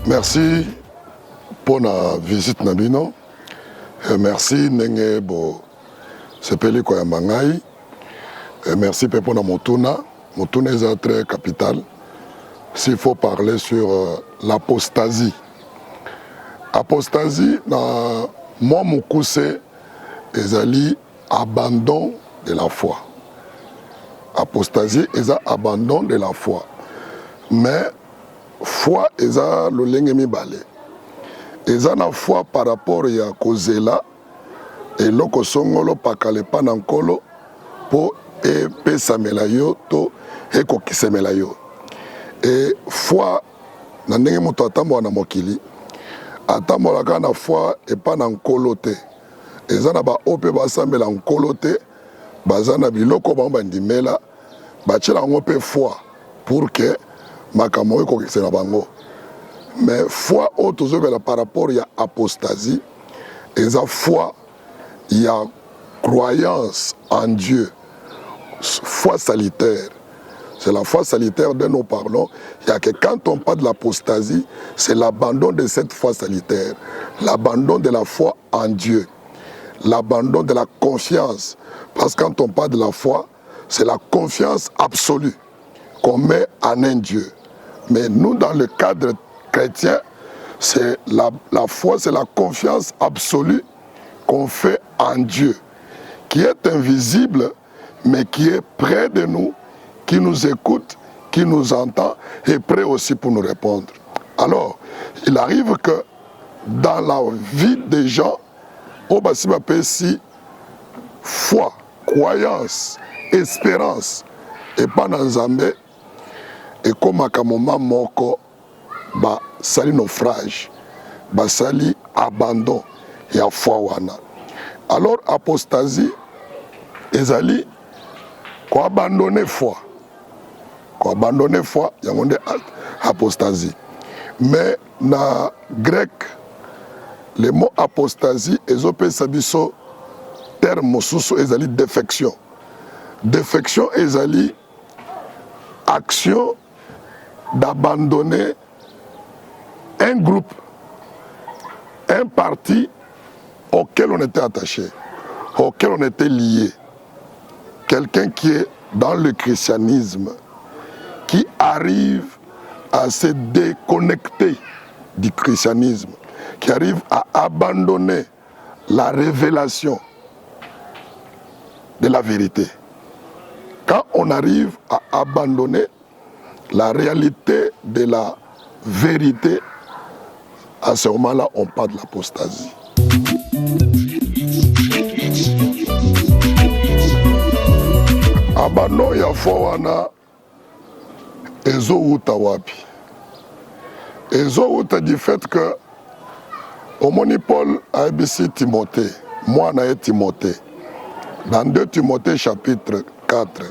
Merci pour la visite Nabino. Merci Nenge Bo Sepeli Koyamangai. Merci pour la Motuna. Motuna est très capital. S'il faut parler sur l'apostasie. Apostasie, moi, mon coup, c'est abandon de la foi. Apostasie, c'est abandon de la foi. Mais foi, c'est le lengemi balé. C'est la foi par rapport à Kozela et loko songolo pakale panankolo pour epesamela yo to ekokisemela yo. Et foi, na ndenge moto atambola na mokili, atambolaka na foi epa na nkolo te. Eza na ba ope basambela nkolo te, baza na biloko bango bandimela, batiela yango mpe foi pour que makambo ekokisa na bango. Mais foi oyo tozobela par rapport ya apostasie, eza foi ya croyance en Dieu, foi salutaire. C'est la foi salutaire dont nous parlons. Il y a que quand on parle de l'apostasie, c'est l'abandon de cette foi salutaire, l'abandon de la foi en Dieu, l'abandon de la confiance. Parce que quand on parle de la foi, c'est la confiance absolue qu'on met en un Dieu. Mais nous, dans le cadre chrétien, c'est la foi, c'est la confiance absolue qu'on fait en Dieu, qui est invisible, mais qui est près de nous, qui nous écoute, qui nous entend et prêt aussi pour nous répondre. Alors, il arrive que dans la vie des gens, on va si foi, croyance, espérance, et pas dans Zambé, et comme à un moment moko, bah, sali naufrage, bah, sali abandon, et à foi wana. Alors, apostasie, ezali, quoi abandonner foi. Quoi abandonner foi, il y a une apostasie. Mais dans le grec, le mot apostasie, ezopé sabiso, terme sous ezali défection. Défection ezali action d'abandonner un groupe, un parti auquel on était attaché, auquel on était lié. Quelqu'un qui est dans le christianisme, qui arrive à se déconnecter du christianisme, qui arrive à abandonner la révélation de la vérité. Quand on arrive à abandonner la réalité de la vérité, à ce moment-là, on parle de l'apostasie. Abandon ya fowana ezo uta wapi. Ezo uta du fait que omoni Paul a ebisi Timothée, moi na Timothée. Dans 2 Timothée chapitre 4.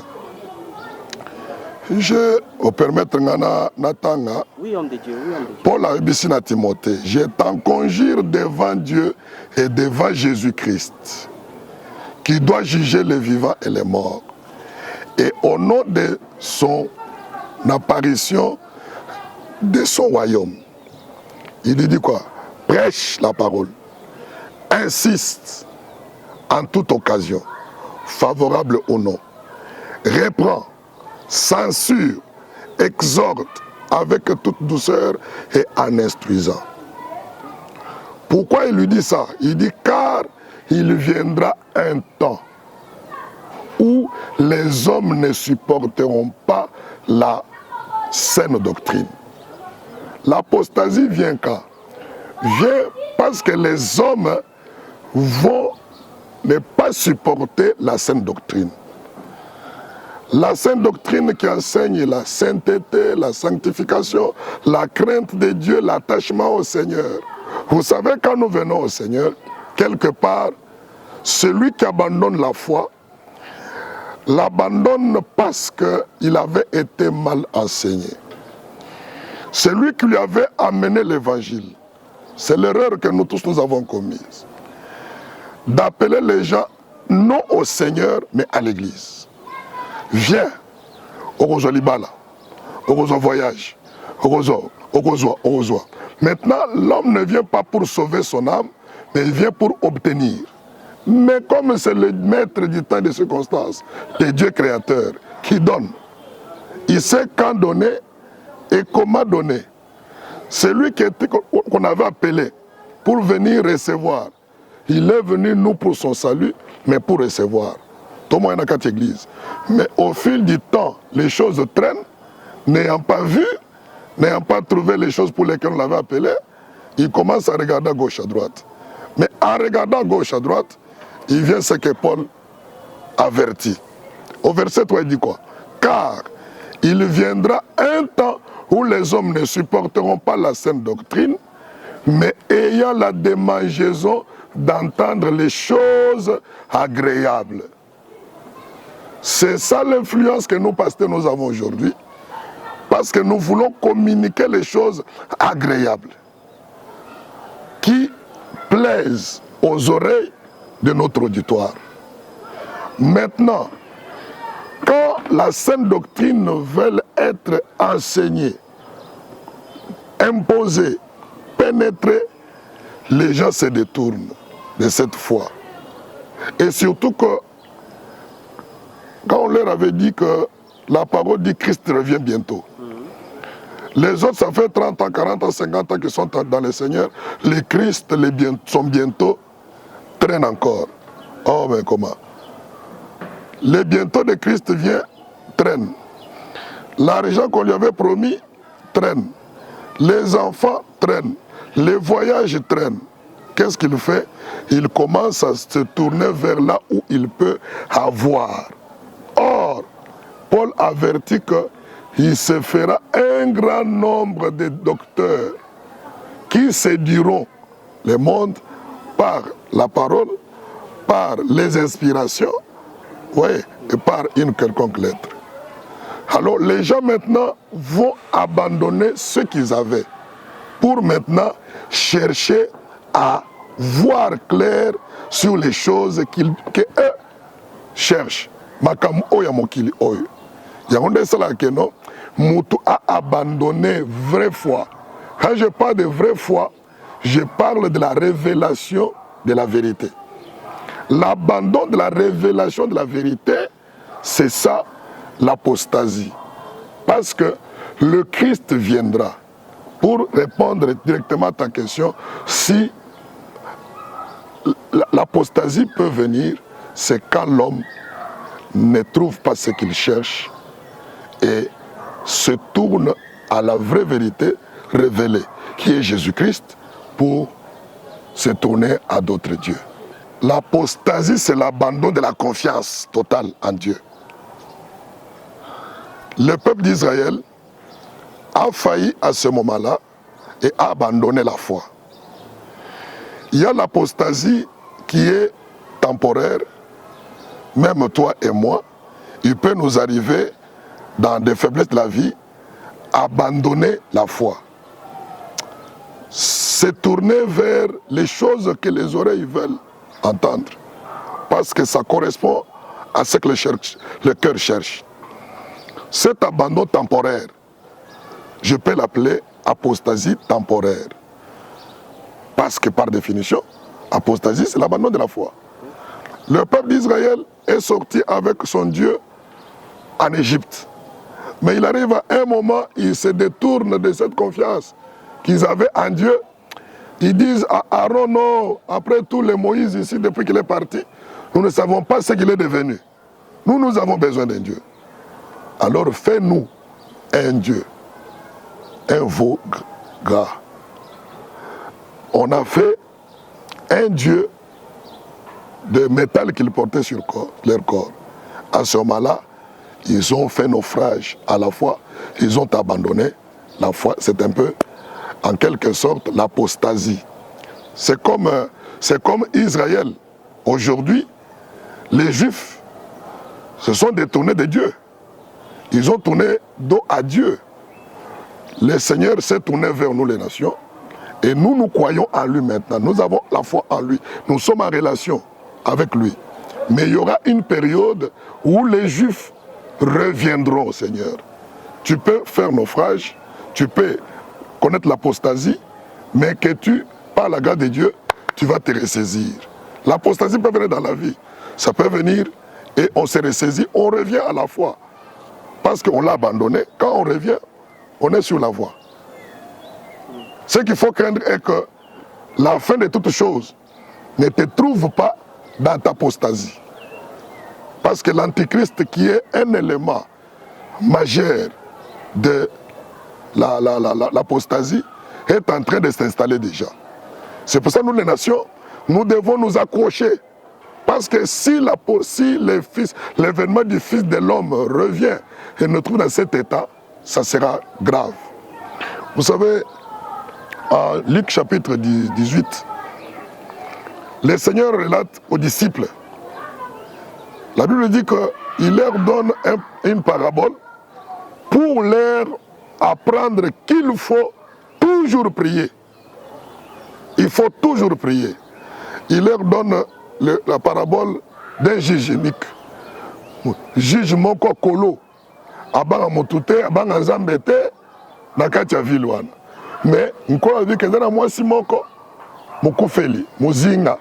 Je vais permettre Natanga. Oui, homme de Dieu, oui, homme de Dieu. Paul a ebisi na Timothée. Je t'en conjure devant Dieu et devant Jésus-Christ, qui doit juger les vivants et les morts. Et au nom de son apparition, de son royaume, il dit quoi? Prêche la parole, insiste en toute occasion, favorable au nom, reprend, censure, exhorte avec toute douceur et en instruisant. Pourquoi il lui dit ça? Il dit car il viendra un temps où les hommes ne supporteront pas la saine doctrine. L'apostasie vient quand? Vient parce que les hommes vont ne pas supporter la saine doctrine. La saine doctrine qui enseigne la sainteté, la sanctification, la crainte de Dieu, l'attachement au Seigneur. Vous savez, quand nous venons au Seigneur, quelque part, celui qui abandonne la foi, l'abandonne parce qu'il avait été mal enseigné. Celui qui lui avait amené l'évangile, c'est l'erreur que nous tous nous avons commise. D'appeler les gens non au Seigneur, mais à l'église. Viens, au Libala, au voyage, au Maintenant, l'homme ne vient pas pour sauver son âme, mais il vient pour obtenir. Mais comme c'est le maître du temps et des circonstances, le Dieu créateur, qui donne, il sait quand donner et comment donner. C'est lui qu'on avait appelé pour venir recevoir. Il est venu nous pour son salut, mais pour recevoir. Tout le monde est dans quatre églises. Mais au fil du temps, les choses traînent, n'ayant pas vu, n'ayant pas trouvé les choses pour lesquelles on l'avait appelé, il commence à regarder à gauche, à droite. Mais en regardant à gauche, à droite, il vient ce que Paul avertit. Au verset 3, il dit quoi? Car il viendra un temps où les hommes ne supporteront pas la saine doctrine, mais ayant la démangeaison d'entendre les choses agréables. C'est ça l'influence que nous, pasteurs, nous avons aujourd'hui, parce que nous voulons communiquer les choses agréables, qui plaisent aux oreilles de notre auditoire. Maintenant, quand la saine doctrine veut être enseignée, imposée, pénétrée, les gens se détournent de cette foi. Et surtout que, quand on leur avait dit que la parole dit Christ revient bientôt, les autres, ça fait 30 ans, 40 ans, 50 ans qu'ils sont dans le Seigneur, les Christ sont bientôt, traînent encore. Oh, mais comment? Les bientôt de Christ vient, traîne. L'argent qu'on lui avait promis, traîne. Les enfants traînent. Les voyages traînent. Qu'est-ce qu'il fait? Il commence à se tourner vers là où il peut avoir. Or, Paul avertit qu'il se fera un grand nombre de docteurs qui séduiront le monde par la parole, par les inspirations, oui, et par une quelconque lettre. Alors les gens maintenant vont abandonner ce qu'ils avaient pour maintenant chercher à voir clair sur les choses qu'eux cherchent. Makam oya mokili oyo. Yangonde sala keno, Moutou a abandonné vraie foi. Quand je parle de vraie foi, je parle de la révélation de la vérité. L'abandon de la révélation de la vérité, c'est ça l'apostasie. Parce que le Christ viendra. Pour répondre directement à ta question, si l'apostasie peut venir, c'est quand l'homme ne trouve pas ce qu'il cherche et se tourne à la vraie vérité révélée, qui est Jésus-Christ, pour se tourner à d'autres dieux. L'apostasie, c'est l'abandon de la confiance totale en Dieu. Le peuple d'Israël a failli à ce moment-là et a abandonné la foi. Il y a l'apostasie qui est temporaire. Même toi et moi, il peut nous arriver dans des faiblesses de la vie, abandonner la foi. Se tourner vers les choses que les oreilles veulent entendre. Parce que ça correspond à ce que le cœur cherche. Cet abandon temporaire, je peux l'appeler apostasie temporaire. Parce que par définition, apostasie, c'est l'abandon de la foi. Le peuple d'Israël est sorti avec son Dieu en Égypte. Mais il arrive à un moment, ils se détournent de cette confiance qu'ils avaient en Dieu. Ils disent à Aaron, non, après tout les Moïse ici, depuis qu'il est parti, nous ne savons pas ce qu'il est devenu. Nous avons besoin d'un Dieu. Alors fais-nous un Dieu, un veau gras. On a fait un Dieu de métal qu'ils portaient sur leur corps. À ce moment-là, ils ont fait naufrage à la foi, ils ont abandonné la foi. C'est un peu, en quelque sorte, l'apostasie. C'est comme Israël. Aujourd'hui, les Juifs se sont détournés de Dieu. Ils ont tourné dos à Dieu. Le Seigneur s'est tourné vers nous, les nations, et nous croyons en lui maintenant. Nous avons la foi en lui. Nous sommes en relation avec lui. Mais il y aura une période où les Juifs reviendront au Seigneur. Tu peux faire naufrage, tu peux connaître l'apostasie, mais que tu, par la grâce de Dieu, tu vas te ressaisir. L'apostasie peut venir dans la vie. Ça peut venir et on se ressaisit, on revient à la foi. Parce qu'on l'a abandonné. Quand on revient, on est sur la voie. Ce qu'il faut craindre est que la fin de toute chose ne te trouve pas dans ta apostasie. Parce que l'antichrist, qui est un élément majeur de l'apostasie, est en train de s'installer déjà. C'est pour ça que nous, les nations, nous devons nous accrocher. Parce que si l'événement du Fils de l'homme revient et nous trouve dans cet état, ça sera grave. Vous savez, en Luc chapitre 18, le Seigneur relate aux disciples. La Bible dit qu'il leur donne une parabole pour leur apprendre qu'il faut toujours prier. Il faut toujours prier. Il leur donne la parabole d'un juge unique. Juge moko kolo. Abanga motute, abanga nzambete, nakati ya ville wana. Mais nkolo abi kezana mwasi moko mokufeli, mozinga.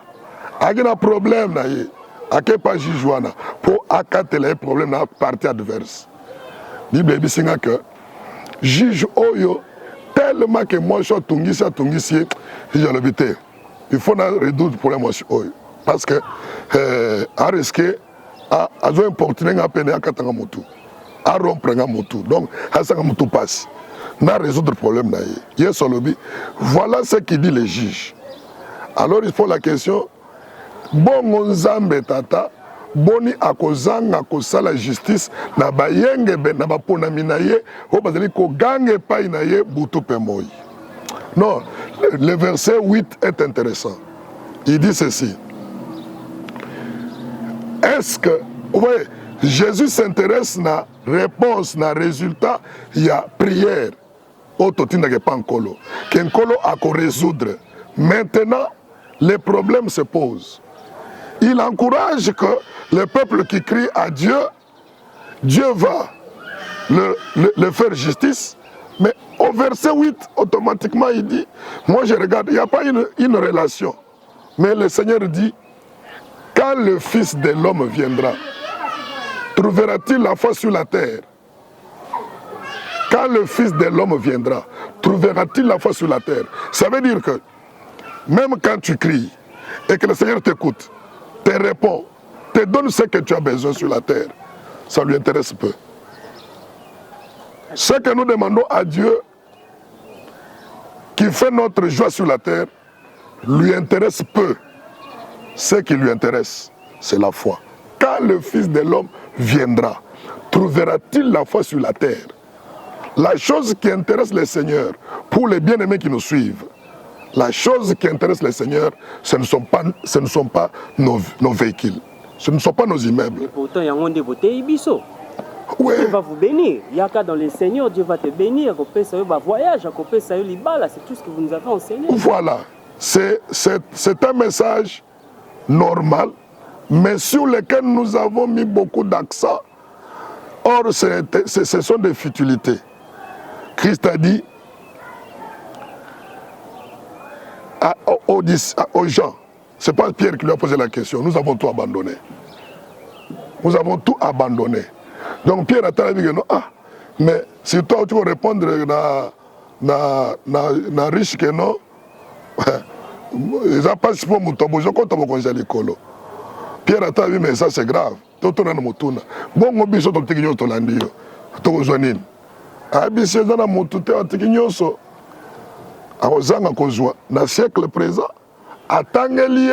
Agina problème na ye. Ake pa juge wana pour akatela problème na partie adverse. Bible ebisinga que juge oyo tellement que moi je tungisi je le bité. Il faut résoudre le problème oyo parce que a risqué a importuné nga peine akatanga motu. A rompre nga motu. Donc asanga motu passe. Na résoudre le problème na ye. Yes olobi. Voilà ce qu'il dit le juge. Alors il faut la question bongo nzambe tata boni akozanga kosala justice na bayenge be na baponami na ye o bazali kogange pai na ye butu pe moi. Non, le verset 8 est intéressant. Il dit ceci. Est-ce que, vous voyez, Jésus s'intéresse na réponse, na résultat, il y a prière. Autotina ke pankolo. Kenkolo a ko résoudre. Maintenant, les problèmes se posent. Il encourage que le peuple qui crie à Dieu, Dieu va le faire justice. Mais au verset 8, automatiquement, il dit, moi je regarde, il n'y a pas une relation. Mais le Seigneur dit, quand le Fils de l'homme viendra, trouvera-t-il la foi sur la terre? Quand le Fils de l'homme viendra, trouvera-t-il la foi sur la terre? Ça veut dire que, même quand tu cries, et que le Seigneur t'écoute, te répond, te donne ce que tu as besoin sur la terre, ça lui intéresse peu. Ce que nous demandons à Dieu, qui fait notre joie sur la terre, lui intéresse peu. Ce qui lui intéresse, c'est la foi. Quand le Fils de l'homme viendra, trouvera-t-il la foi sur la terre? La chose qui intéresse le Seigneur, pour les bien-aimés qui nous suivent, la chose qui intéresse le Seigneur, ce ne sont pas nos véhicules, ce ne sont pas nos immeubles. Et pourtant, il y a un dévoté Ibiso. Ouais. Dieu va vous bénir. Il y a qu'à dans le Seigneur, Dieu va te bénir. Ça va voyage, ça libala, c'est tout ce que vous nous avez enseigné. Voilà, c'est un message normal, mais sur lequel nous avons mis beaucoup d'accent. Or, ce sont des futilités. Christ a dit aux gens, ce n'est pas Pierre qui lui a posé la question, nous avons tout abandonné. Nous avons tout abandonné. Donc Pierre a dit que non, mais si toi tu veux répondre na riche que non, ils ont pas si pour mon tombeau, je compte mon congé à l'école. Pierre a dit mais ça c'est grave. Tout le monde motuna. Bon on biso to tikinyo to landio. To zonin. Abisi za na motute o tikinyo so. Akozanga kozwa na siècle présent. Atangeli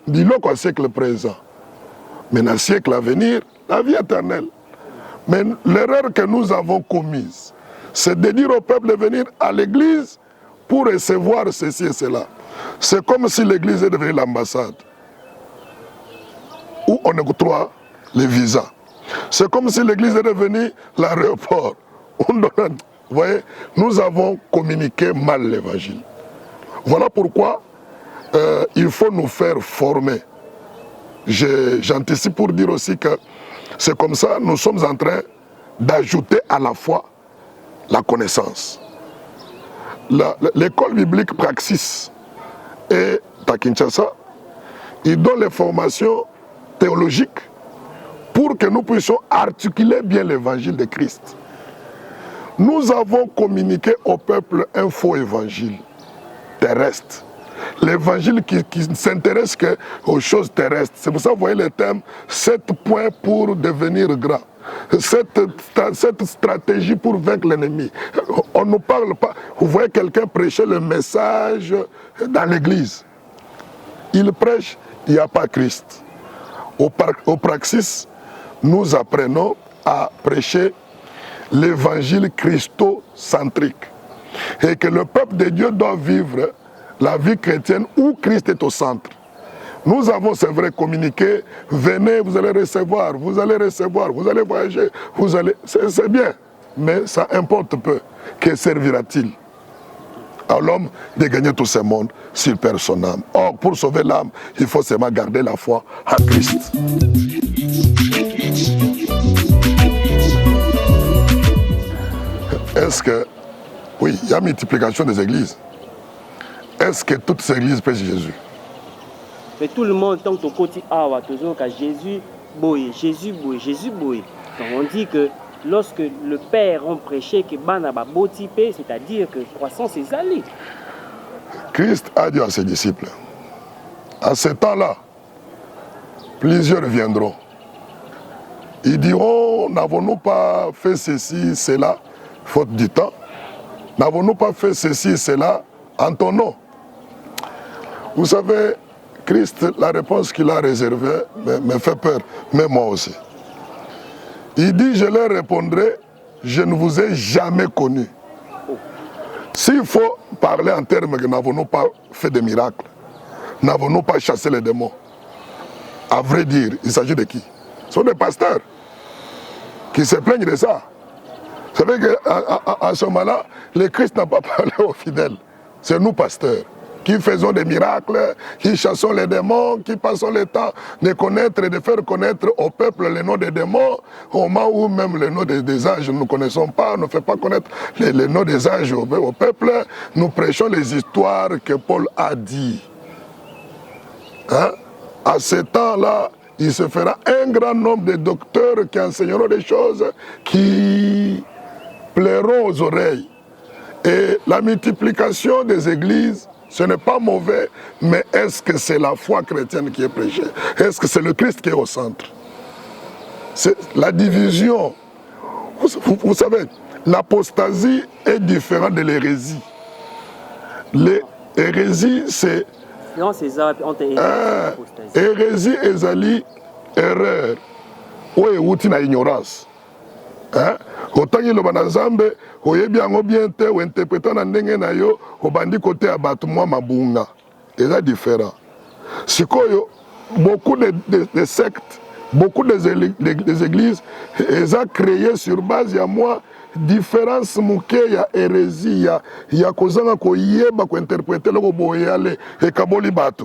biloko au siècle présent. Mais dans le siècle à venir, la vie éternelle. Mais l'erreur que nous avons commise, c'est de dire au peuple de venir à l'église pour recevoir ceci et cela. C'est comme si l'église est devenue l'ambassade, où on octroie les visas. C'est comme si l'église est devenue l'aéroport. Vous voyez, nous avons communiqué mal l'évangile. Voilà pourquoi il faut nous faire former. J'anticipe pour dire aussi que c'est comme ça nous sommes en train d'ajouter à la foi la connaissance. l'école biblique Praxis et à Kinshasa, ils donnent les formations théologiques pour que nous puissions articuler bien l'évangile de Christ. Nous avons communiqué au peuple un faux évangile terrestre. L'évangile qui ne s'intéresse qu'aux choses terrestres. C'est pour ça que vous voyez le thème 7 points pour devenir grand. Cette stratégie pour vaincre l'ennemi. On ne parle pas. Vous voyez quelqu'un prêcher le message dans l'église. Il prêche, il n'y a pas Christ. Au Praxis, nous apprenons à prêcher l'évangile christocentrique. Et que le peuple de Dieu doit vivre la vie chrétienne où Christ est au centre. Nous avons, c'est vrai, communiqué, venez, vous allez recevoir, vous allez voyager, c'est bien, mais ça importe peu. Que servira-t-il à l'homme de gagner tout ce monde s'il perd son âme? Or, pour sauver l'âme, il faut seulement garder la foi en Christ. Est-ce que, oui, il y a multiplication des églises. Est-ce que toutes ces églises prêchent Jésus? Mais tout le monde, tant que côté awa, toujours qu'à Jésus boye, Jésus boye, Jésus boye. Donc on dit que lorsque le Père a prêché que bana ba botipé, c'est-à-dire que croissance est allée. Christ a dit à ses disciples, à ce temps-là, plusieurs viendront. Ils diront, n'avons-nous pas fait ceci, cela, faute du temps? N'avons-nous pas fait ceci, cela, en ton nom? Vous savez, Christ, la réponse qu'il a réservée me fait peur, mais moi aussi. Il dit, je leur répondrai, je ne vous ai jamais connu. S'il faut parler en termes que n'avons-nous pas fait de miracles, n'avons-nous pas chassé les démons, à vrai dire, il s'agit de qui? Ce sont des pasteurs qui se plaignent de ça. Vous savez qu'à ce moment-là, le Christ n'a pas parlé aux fidèles. C'est nous, pasteurs, qui faisons des miracles, qui chassons les démons, qui passons le temps de connaître et de faire connaître au peuple les noms des démons, au moment où même les noms des anges nous ne connaissons pas, on ne fait pas connaître les noms des anges au peuple. Nous prêchons les histoires que Paul a dit. Hein? À ce temps-là, il se fera un grand nombre de docteurs qui enseigneront des choses qui plairont aux oreilles. Et la multiplication des églises, ce n'est pas mauvais, mais est-ce que c'est la foi chrétienne qui est prêchée? Est-ce que c'est le Christ qui est au centre? C'est la division. Vous savez, l'apostasie est différente de l'hérésie. L'hérésie, c'est... Non, c'est ça, on t'a hérésie ezali erreur. Oye wuti na ignorance. Hein? Otangi lo banazambe, oyebi yango bien te, ou interprétant na ndenge na yo, obandi côté à batu mwa mabunga. Et là différent. Sikoyo, beaucoup de sectes, beaucoup des églises, elles ont créé sur base ya moi différence muke ya hérésie ya kozanga koyeba ko interpréter loko boyale et kaboli batu.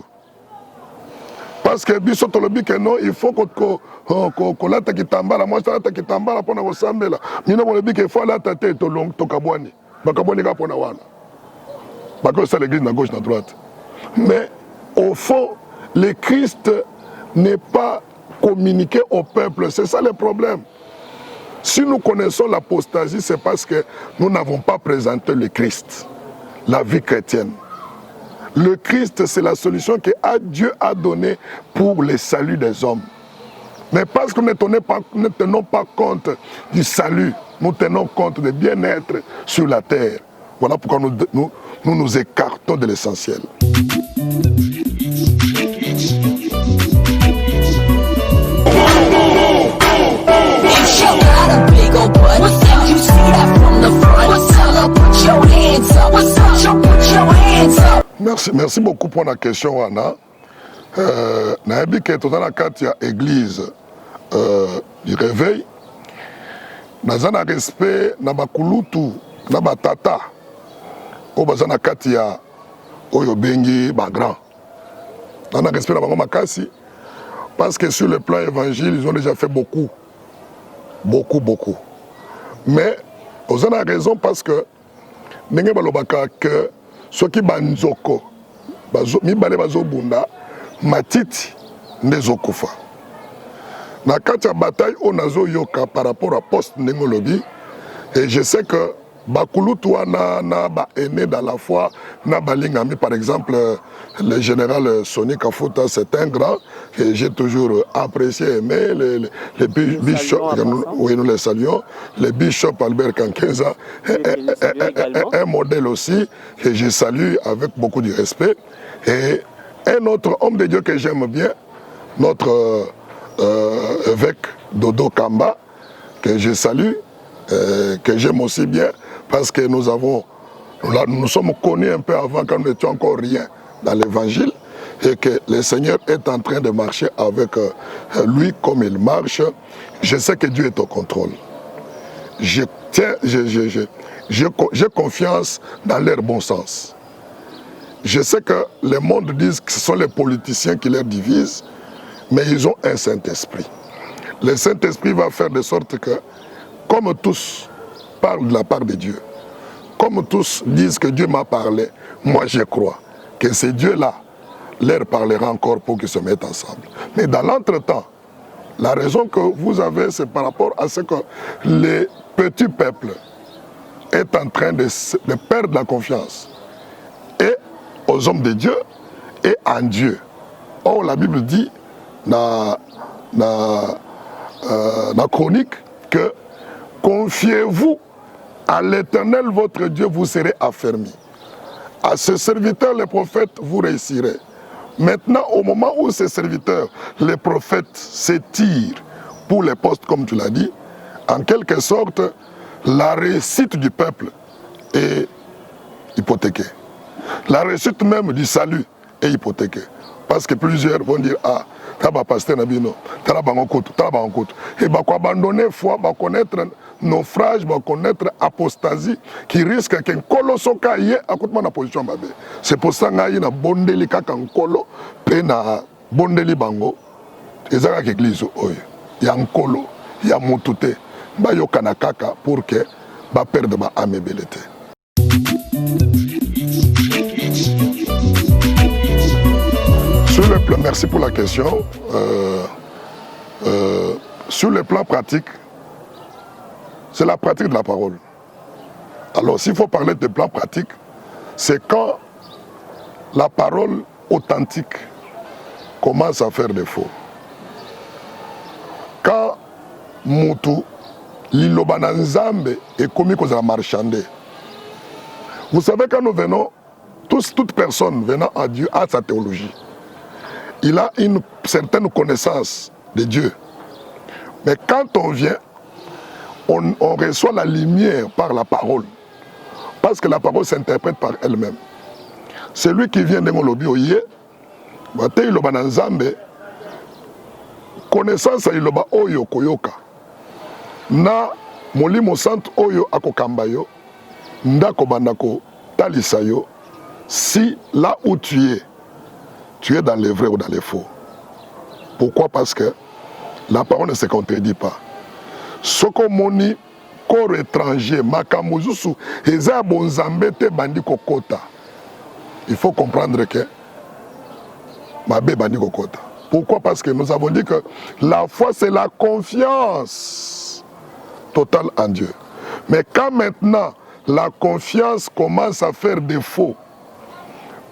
Parce que biso tolobi que non, il faut ko lata kitambala, moi ça lata kitambala pona ko sambela. Mina ko lobi que faut lata te to long to kabwani. Ba kabwani ka pona wana. Ba ko ça l'église na gauche na droite. Mais au fond, le Christ n'est pas communiqué au peuple, c'est ça le problème. Si nous connaissons l'apostasie, c'est parce que nous n'avons pas présenté le Christ, la vie chrétienne. Le Christ, c'est la solution que Dieu a donnée pour le salut des hommes. Mais parce que nous ne tenons pas compte du salut, nous tenons compte du bien-être sur la terre. Voilà pourquoi nous écartons de l'essentiel. Merci beaucoup pour la question, Anna. Naebi ke tozana kati ya église du réveil. Nazana respect na bakulutu na batata. O bazana kati ya oyo bengi ba grand. Nana respect na bango makasi parce que sur le plan évangile, ils ont déjà fait beaucoup. Beaucoup. Mais, vous avez raison parce que ndenge balobaka ke soki banzoko mibale bazobunda matiti nde ezokufa na kati ya bataille oyo nazoyoka par rapport à poste ndenge olobi et je sais que bakulutu wana na baene dans la foi na balingami par exemple le général Soni Kafuta c'est un grand que j'ai toujours apprécié aimé les bishops oui nous les saluons le bishop Albert Kankenza un modèle aussi que je salue avec beaucoup de respect et un autre homme de Dieu que j'aime bien notre évêque Dodo Kamba que je salue que j'aime aussi bien parce que nous sommes connus un peu avant quand nous n'étions encore rien dans l'évangile et que le Seigneur est en train de marcher avec lui comme il marche. Je sais que Dieu est au contrôle. J'ai confiance dans leur bon sens. Je sais que le monde dit que ce sont les politiciens qui les divisent, mais ils ont un Saint-Esprit. Le Saint-Esprit va faire de sorte que, comme tous parlent de la part de Dieu, comme tous disent que Dieu m'a parlé, moi je crois que ce Dieu-là leur parlera encore pour qu'ils se mettent ensemble. Mais dans l'entretemps, la raison que vous avez, c'est par rapport à ce que les petits peuples est en train de perdre la confiance et aux hommes de Dieu et en Dieu. Or, la Bible dit dans la chronique que confiez-vous à l'Éternel votre Dieu, vous serez affermis. À ce serviteur, les prophètes, vous réussirez. Maintenant, au moment où ces serviteurs, les prophètes, s'étirent pour les postes, comme tu l'as dit, en quelque sorte, la réussite du peuple est hypothéquée. La réussite même du salut est hypothéquée. Parce que plusieurs vont dire, ah, taba pasteur Nabino, taba bangokoto. Et bah abandonner foi, bah connaître naufrage, bah connaître apostasie, qui risque qu'un colosso caillé à côté de la position babé. C'est pour ça que na bondeli kaka nkolo, pe na bondeli bango, et ça que l'église oyo, ya nkolo, ya mutute, bah yo kanakaka pour que bah perdre bah amébélité. Sur le plan, merci pour la question. Sur le plan pratique, c'est la pratique de la parole. Alors, s'il faut parler de plan pratique, c'est quand la parole authentique commence à faire défaut. Quand Moutou, l'Ilobana Nzambe est commis comme la marchander. Vous savez, quand nous venons, toute personne venant à Dieu a sa théologie. Il a une certaine connaissance de Dieu. Mais quand on vient, on reçoit la lumière par la parole. Parce que la parole s'interprète par elle-même. Celui qui vient de Molobi Oye, connaissance à Iloba Oyo Koyoka. Na Molimo Sant Oyo Akokambayo, Ndako Bandako Talisayo, si là où tu es dans les vrais ou dans les faux. Pourquoi? Parce que la parole ne se contredit pas. Ce qu'on moni corps étranger, makamuzusu, eza bonzambe te bandi kokota. Il faut comprendre que mabe bandi kokota. Pourquoi? Parce que nous avons dit que la foi c'est la confiance totale en Dieu. Mais quand maintenant la confiance commence à faire défaut,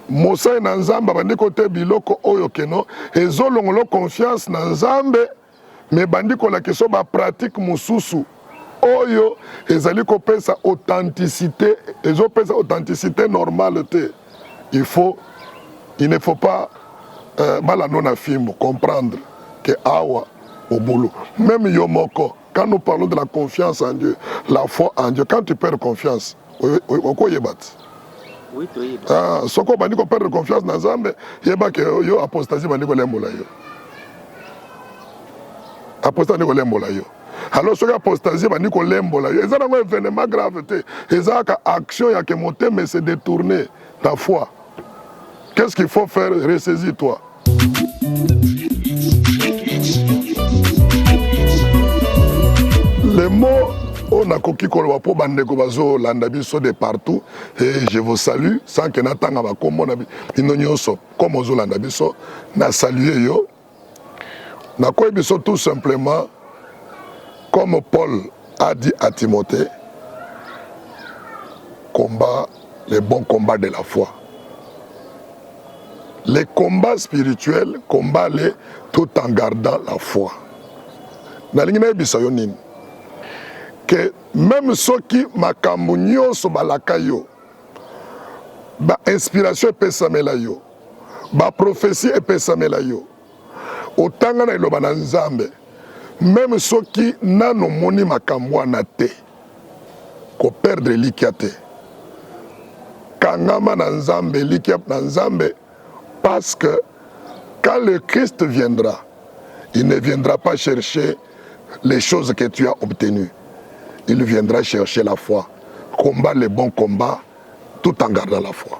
Mosa na Nzambe bandi kote biloko oyo keno ezolongolo confiance na Nzambe mais bandi ko la question ba pratique mususu oyo ezali ko pesa authenticité ezopesa authenticité normale te. Il ne faut pas malanona fimbo comprendre que awa au boulot même yomoko quand nous parlons de la confiance en Dieu, la foi en Dieu, quand tu perds confiance okoyebat. Oui, oui. Ah, soko bandi ko perdre confiance dans Nzambe, yeba ke yo apostasie bandi ko lembola yo. Apostasie ko lembola yo. Alors soko apostasie bandi ko lembola yo. Ezana ngo événement grave te. Ezaka action ya ke monter mais c'est détourner ta foi. Qu'est-ce qu'il faut faire? Ressaisis-toi. Le mot Oh, nakoki koloba po bandeko bazo landa biso de partout et je vous salue sans que natanga ba kombo na bino nyonso comme ozo landa biso na saluer yo. Nakoy biso tout simplement comme Paul a dit à Timothée, combat les bons combats de la foi. Les combats spirituels, combat-les tout en gardant la foi. Nalingi na yebisa yo nini que même soki makambo nyonso balaka yo, ba inspiration epesamela yo, ba prophétie epesamela yo, otanga na eloba na Nzambe, même soki nano moni makambo wana te, ko perdre likia te, kangama na Nzambe, likia na Nzambe, parce que quand le Christ viendra, il ne viendra pas chercher les choses que tu as obtenues. Il viendra chercher la foi. Combat les bons combats tout en gardant la foi.